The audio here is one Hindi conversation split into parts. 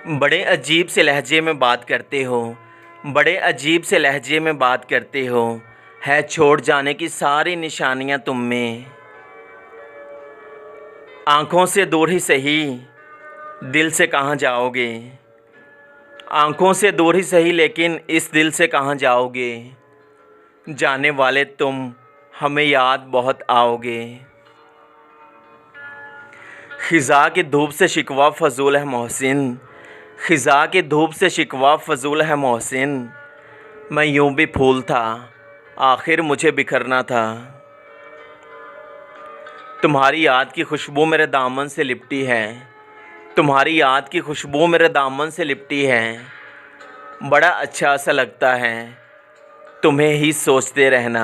बड़े अजीब से लहजे में बात करते हो, बड़े अजीब से लहजे में बात करते हो। है छोड़ जाने की सारी निशानियां तुम में। आँखों से दूर ही सही, दिल से कहाँ जाओगे। आँखों से दूर ही सही, लेकिन इस दिल से कहाँ जाओगे। जाने वाले तुम, हमें याद बहुत आओगे। ख़िज़ा की धूप से शिकवा फ़ज़ूल है मोहसिन, ख़िज़ा की धूप से शिकवा फ़ज़ूल है मोहसिन। मैं यूँ भी फूल था, आखिर मुझे बिखरना था। तुम्हारी याद की खुशबू मेरे दामन से लिपटी है, तुम्हारी याद की खुशबू मेरे दामन से लिपटी है। बड़ा अच्छा सा लगता है तुम्हें ही सोचते रहना।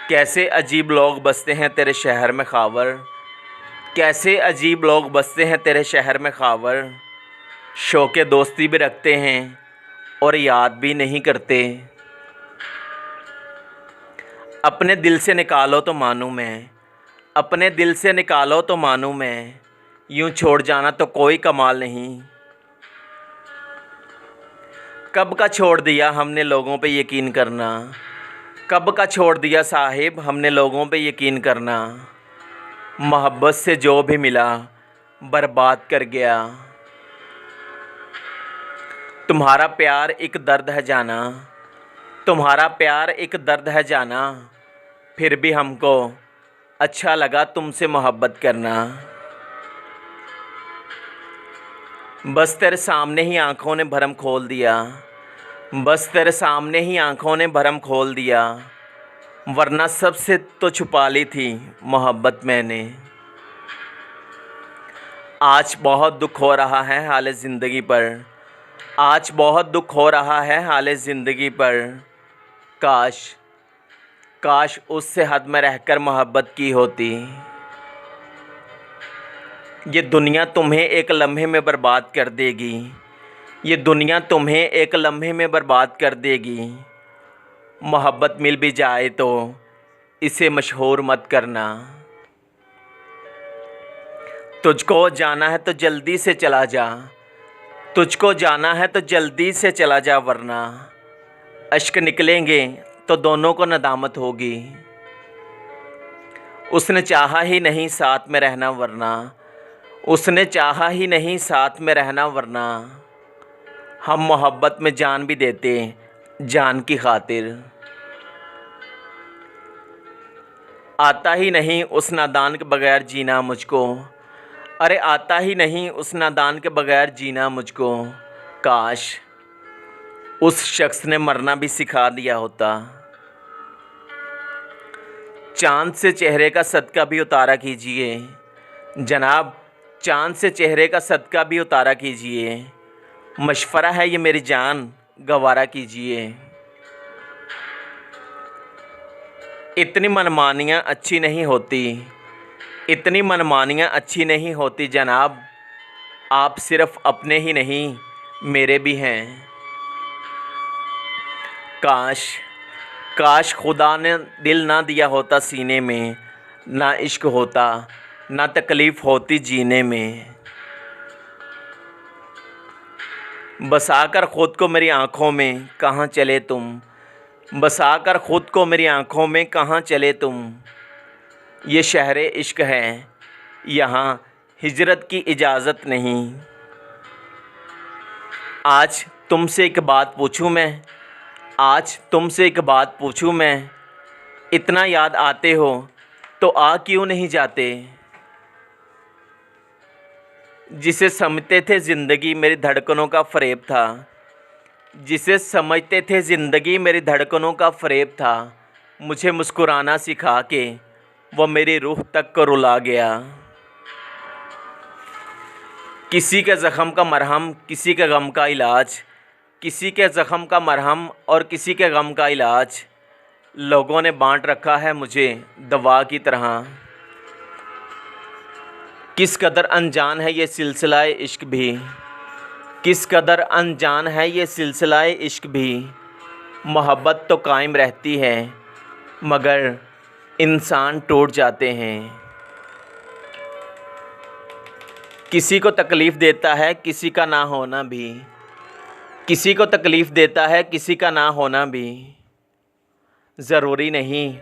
कैसे अजीब लोग बसते हैं तेरे शहर में ख़ावर, कैसे अजीब लोग बसते हैं तेरे शहर में ख़ावर। शौक़े दोस्ती भी रखते हैं और याद भी नहीं करते। अपने दिल से निकालो तो मानूँ मैं, अपने दिल से निकालो तो मानूँ मैं। यूँ छोड़ जाना तो कोई कमाल नहीं। कब का छोड़ दिया हमने लोगों पे यकीन करना, कब का छोड़ दिया साहिब हमने लोगों पे यकीन करना। मोहब्बत से जो भी मिला बर्बाद कर गया। तुम्हारा प्यार एक दर्द है जाना, तुम्हारा प्यार एक दर्द है जाना। फिर भी हमको अच्छा लगा तुमसे मोहब्बत करना। बस तेरे सामने ही आँखों ने भरम खोल दिया, बस तेरे सामने ही आँखों ने भरम खोल दिया। वरना सबसे तो छुपा ली थी मोहब्बत मैंने। आज बहुत दुख हो रहा है हाल ज़िंदगी पर, आज बहुत दुख हो रहा है हाल ज़िंदगी पर। काश काश उससे हद में रहकर मोहब्बत की होती। ये दुनिया तुम्हें एक लम्हे में बर्बाद कर देगी, ये दुनिया तुम्हें एक लम्हे में बर्बाद कर देगी। मोहब्बत मिल भी जाए तो इसे मशहूर मत करना। तुझको जाना है तो जल्दी से चला जा, तुझको जाना है तो जल्दी से चला जा। वरना अश्क निकलेंगे तो दोनों को नदामत होगी। उसने चाहा ही नहीं साथ में रहना, वरना उसने चाहा ही नहीं साथ में रहना। वरना हम मोहब्बत में जान भी देते जान की खातिर। आता ही नहीं उस नादान के बगैर जीना मुझको, अरे आता ही नहीं उस नादान के बगैर जीना मुझको। काश उस शख्स ने मरना भी सिखा दिया होता। चाँद से चेहरे का सदका भी उतारा कीजिए जनाब, चाँद से चेहरे का सदका भी उतारा कीजिए। मशवरा है ये मेरी जान, गवारा कीजिए। इतनी मनमानियाँ अच्छी नहीं होती, इतनी मनमानियाँ अच्छी नहीं होती जनाब। आप सिर्फ़ अपने ही नहीं मेरे भी हैं। काश काश खुदा ने दिल ना दिया होता सीने में, ना इश्क होता ना तकलीफ़ होती जीने में। बसाकर ख़ुद को मेरी आँखों में कहाँ चले तुम, बसाकर ख़ुद को मेरी आँखों में कहाँ चले तुम। ये शहर इश्क है, यहाँ हिजरत की इजाज़त नहीं। आज तुमसे एक बात पूछूं मैं, आज तुमसे एक बात पूछूं मैं। इतना याद आते हो तो आ क्यों नहीं जाते। जिसे समझते थे ज़िंदगी मेरी धड़कनों का फ़रेब था, जिसे समझते थे ज़िंदगी मेरी धड़कनों का फ़रेब था। मुझे मुस्कुराना सिखा के वो मेरी रूह तक को रुला गया। किसी के ज़ख़म का मरहम, किसी के गम का इलाज, किसी के ज़ख़म का मरहम और किसी के गम का इलाज। लोगों ने बांट रखा है मुझे दवा की तरह। किस कदर अनजान है ये सिलसिला इश्क भी, किस कदर अनजान है ये सिलसिला इश्क भी। मोहब्बत तो कायम रहती है मगर इंसान टूट जाते हैं। किसी को तकलीफ़ देता है किसी का ना होना भी, किसी को तकलीफ़ देता है किसी का ना होना भी। ज़रूरी नहीं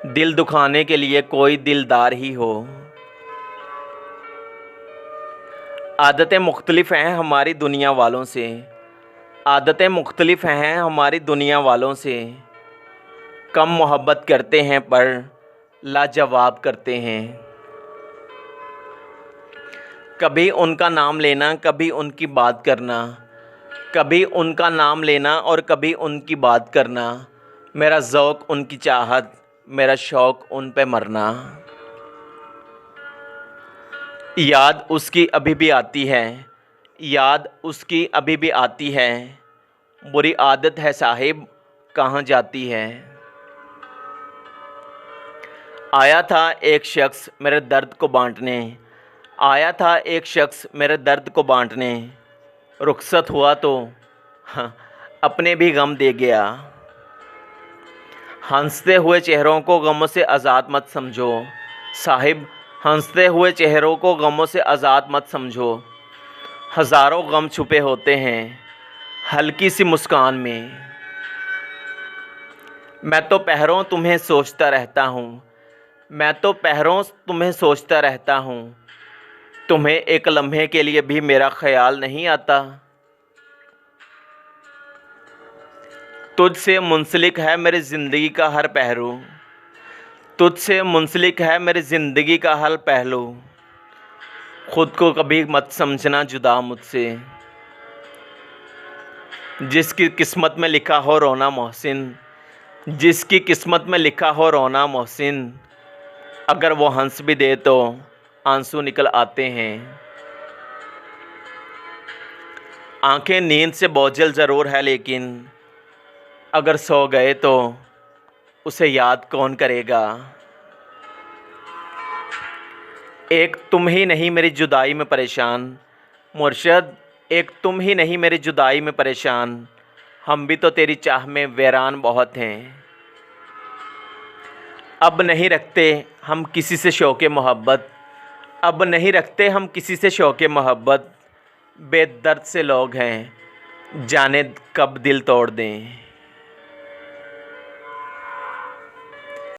दिल दुखाने के लिए कोई दिलदार ही हो। आदतें मुख्तलिफ़ हैं हमारी दुनिया वालों से, आदतें मुख्तलिफ़ हैं हमारी दुनिया वालों से। कम मोहब्बत करते हैं पर लाजवाब करते हैं। कभी उनका नाम लेना कभी उनकी बात करना, कभी उनका नाम लेना और कभी उनकी बात करना। मेरा ज़ौक़ उनकी चाहत, मेरा शौक़ उन पे मरना। याद उसकी अभी भी आती है, याद उसकी अभी भी आती है। बुरी आदत है साहिब कहाँ जाती है। आया था एक शख्स मेरे दर्द को बांटने, आया था एक शख्स मेरे दर्द को बांटने। रुखसत हुआ तो अपने भी गम दे गया। हंसते हुए चेहरों को गमों से आज़ाद मत समझो साहिब, हंसते हुए चेहरों को गमों से आज़ाद मत समझो। हज़ारों गम छुपे होते हैं हल्की सी मुस्कान में। मैं तो पहरों तुम्हें सोचता रहता हूँ, मैं तो पहरों तुम्हें सोचता रहता हूँ। तुम्हें एक लम्हे के लिए भी मेरा ख्याल नहीं आता। तुझसे मुंसलिक है मेरी ज़िंदगी का हर पहलू, तुझसे मुंसलिक है मेरी ज़िंदगी का हर पहलू। ख़ुद को कभी मत समझना जुदा मुझसे। जिसकी किस्मत में लिखा हो रोना मोहसिन, जिसकी किस्मत में लिखा हो रोना मोहसिन। अगर वो हंस भी दे तो आंसू निकल आते हैं। आंखें नींद से बोझल ज़रूर है लेकिन अगर सो गए तो उसे याद कौन करेगा। एक तुम ही नहीं मेरी जुदाई में परेशान मुर्शद, एक तुम ही नहीं मेरी जुदाई में परेशान। हम भी तो तेरी चाह में वीरान बहुत हैं। अब नहीं रखते हम किसी से शौक़े मोहब्बत, अब नहीं रखते हम किसी से शौक़े मोहब्बत। बेदर्द से लोग हैं जाने कब दिल तोड़ दें।